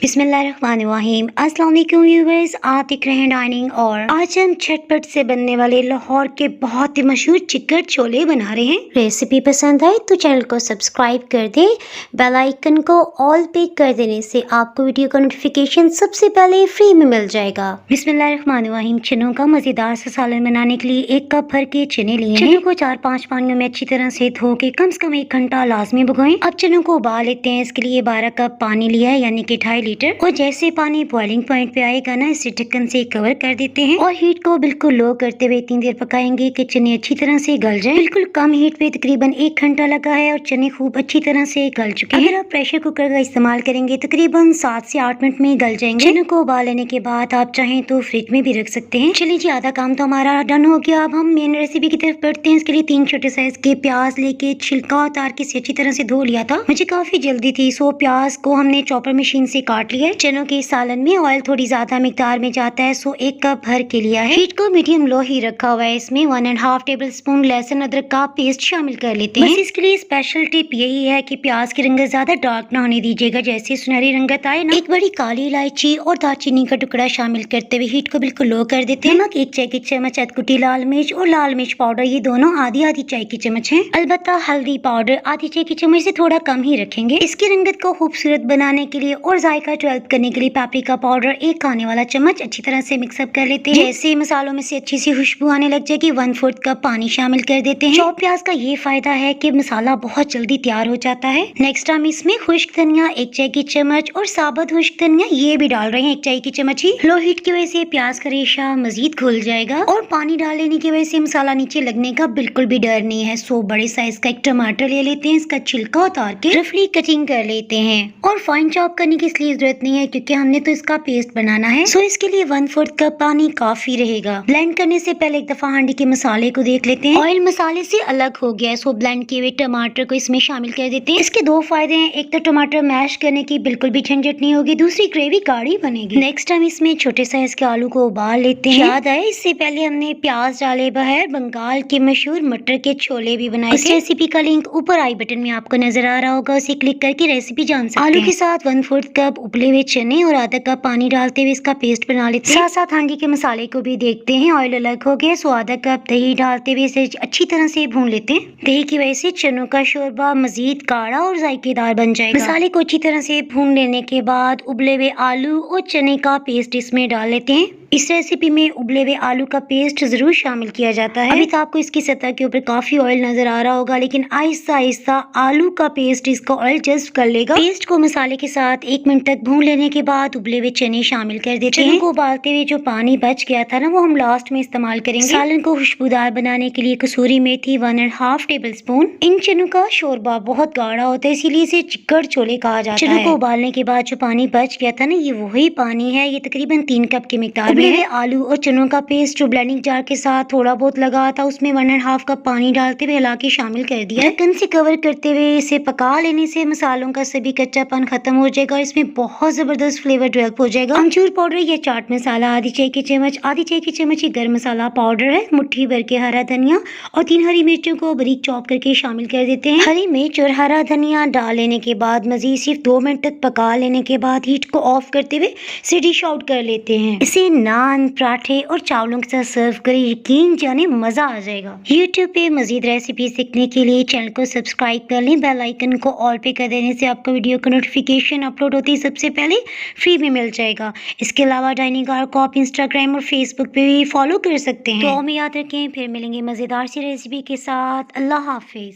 बिस्मिल्लाहिर्रहमानिर्रहीम। अस्सलाम वालेकुम व्यूअर्स, आप देख रहे हैं डाइनिंग और आज हम झटपट से बनने वाले लाहौर के बहुत ही मशहूर चिकन छोले बना रहे हैं। रेसिपी पसंद आए तो चैनल को सब्सक्राइब कर दें। बेल आइकन को ऑल पे कर देने से आपको वीडियो का नोटिफिकेशन सबसे पहले फ्री में मिल जाएगा। बिस्मिल्लाहिर्रहमानिर्रहीम। चनों का मजेदार सा सालन बनाने के लिए 1 कप भर के चने लिए हैं। चनों को 4-5 पानियों में अच्छी तरह से धो के कम से कम 1 घंटा लाजमी भिगोएं। अब चनों को उबाल लेते हैं। इसके लिए 12 कप पानी लिया है, यानी कि 2.5 लीटर। और जैसे पानी बॉइलिंग पॉइंट पे आएगा ना, इसे ढक्कन से कवर कर देते हैं और हीट को बिल्कुल लो करते हुए इतनी देर पकाएंगे कि चने अच्छी तरह से गल जाए। बिल्कुल कम हीट पे तकरीबन 1 घंटा लगा है और चने खूब अच्छी तरह से गल चुके हैं। अगर आप प्रेशर कुकर का इस्तेमाल करेंगे तकरीबन 7 से 8 मिनट में गल जाएंगे। चनों को उबाल लेने के बाद आप चाहें तो फ्रिज में भी रख सकते हैं। चलिए जी, आधा काम तो हमारा डन हो गया। अब हम मेन रेसिपी की तरफ बढ़ते हैं। इसके लिए 3 छोटे साइज के प्याज लेके छिलका उतार के इसे अच्छी तरह से धो लिया था। मुझे काफी जल्दी थी, सो प्याज को हमने चॉपर मशीन से काट लिया है। चनों के सालन में ऑयल थोड़ी ज्यादा मिकदार में जाता है, सो 1 कप भर के लिया है। हीट को मीडियम लो ही रखा हुआ है। इसमें 1.5 टेबल स्पून लहसुन अदरक का पेस्ट शामिल कर लेते हैं। इसके लिए स्पेशल टिप यही है कि प्याज की रंगत ज्यादा डार्क ना होने दीजिएगा। जैसे सुनहरी रंगत आए ना, 1 बड़ी काली इलायची और दालचीनी का टुकड़ा शामिल करते हुए हीट को बिल्कुल लो कर देते हैं। नमक 1 चाय की चम्मच, अधकुटी लाल मिर्च और लाल मिर्च पाउडर, ये दोनों आधी चाय की चम्मच है। अलबत्ता हल्दी पाउडर आधी चाय की चम्मच से थोड़ा कम ही रखेंगे। इसकी रंगत को खूबसूरत बनाने के लिए और जायका डेवलप करने के लिए पापरिका पाउडर 1 खाने वाला चम्मच अच्छी तरह से मिक्सअप कर लेते हैं। जैसे मसालों में से अच्छी सी खुशबू आने लग जाएगी, 1/4 कप पानी शामिल कर देते हैं। चॉप प्याज का ये फायदा है कि मसाला बहुत जल्दी तैयार हो जाता है। नेक्स्ट हम इसमें खुश्क धनिया 1 चाय की चम्मच और साबुत खुश्क धनिया ये भी डाल रहे हैं 1 चाय की चम्मच ही। लो हीट की वजह से प्याज का रेशा मजीद घुल जाएगा और पानी डाल लेने की वजह से मसाला नीचे लगने का बिल्कुल भी डर नहीं है। सो बड़े साइज का 1 टमाटर ले लेते हैं। इसका छिलका उतार के रफली कटिंग कर लेते हैं और फाइन चॉप करने की इसलिए जरूरत नहीं है क्योंकि हमने तो इसका पेस्ट बनाना है। सो इसके लिए 1/4 कप पानी काफी रहेगा। ब्लेंड करने से पहले एक दफा हांडी के मसाले को देख लेते हैं। ऑयल मसाले से अलग हो गया है, सो ब्लेंड किए हुए टमाटर को इसमें शामिल कर देते हैं। इसके 2 फायदे हैं, एक तो टमाटर मैश करने की बिल्कुल भी झंझट नहीं होगी, दूसरी ग्रेवी गाढ़ी बनेगी। नेक्स्ट हम इसमें छोटे साइज के आलू को उबाल लेते हैं। याद आए, इससे पहले हमने प्याज डाले बगैर बंगाल के मशहूर मटर के छोले भी बनाए। इस रेसिपी का लिंक ऊपर आई बटन में आपको नजर आ रहा होगा, उसे क्लिक करके रेसिपी जान सकते हैं। आलू के साथ 1/4 कप उबले हुए चने और आधा कप पानी डालते हुए इसका पेस्ट बना लेते हैं। साथ साथ हांडी के मसाले को भी देखते हैं। ऑयल अलग हो गया, सो आधा कप दही डालते हुए इसे अच्छी तरह से भून लेते हैं। दही की वजह से चनों का शोरबा मजीद गाढ़ा और जायकेदार बन जाएगा। मसाले को अच्छी तरह से भून लेने के बाद उबले हुए आलू और चने का पेस्ट इसमें डाल लेते हैं। इस रेसिपी में उबले हुए आलू का पेस्ट जरूर शामिल किया जाता है। अभी तो आपको इसकी सतह के ऊपर काफी ऑयल नजर आ रहा होगा, लेकिन आहिस्ता आहिस्ता आलू का पेस्ट इसका ऑयल जज्ब कर लेगा। पेस्ट को मसाले के साथ 1 मिनट तक भून लेने के बाद उबले हुए चने शामिल कर देते हैं। चनों को उबालते हुए जो पानी बच गया था ना, वो हम लास्ट में इस्तेमाल करेंगे। सालन को खुशबूदार बनाने के लिए कसूरी मेथी 1.5 टेबल स्पून। इन चनों का शोरबा बहुत गाढ़ा होता है, इसीलिए इसे चिकन छोले कहा जाता है। चनों को उबालने के बाद जो पानी बच गया था ना, ये वही पानी है। ये तकरीबन 3 कप की मिकदार में है। आलू और चनों का पेस्ट जो ब्लेंडिंग जार के साथ थोड़ा बहुत लगा था, उसमें 1.5 कप पानी डालते हुए हिला के शामिल कर दिया। ढक्कन से कवर करते हुए इसे पका लेने से मसालों का सभी कच्चापन खत्म हो जाएगा और इसमें बहुत जबरदस्त फ्लेवर डेवलप हो जाएगा। अमचूर पाउडर या चाट मसाला आधी चाय की चम्मच, आधी चाय की चम्मच ही गरम मसाला पाउडर है। मुट्ठी भर के हरा धनिया और 3 हरी मिर्चों को बारीक चॉप करके शामिल कर देते हैं। हरी मिर्च और हरा धनिया डाल लेने के बाद मजीद सिर्फ 2 मिनट तक पका लेने के बाद हीट को ऑफ करते हुए इसे डिश आउट कर लेते हैं। इसे नान, पराठे और चावलों के साथ सर्व करें, यकीन जाने मजा आ जाएगा। YouTube पे मजीद रेसिपी सीखने के लिए चैनल को सब्सक्राइब कर लें। बेल आइकन को ऑल पे कर देने से आपको वीडियो का नोटिफिकेशन अपलोड होती है सबसे पहले फ्री में मिल जाएगा। इसके अलावा डाइनिंग आवर को आप इंस्टाग्राम और फेसबुक पे भी फॉलो कर सकते हैं। तो हमें याद रखें, फिर मिलेंगे मजेदार सी रेसिपी के साथ। अल्लाह हाफिज।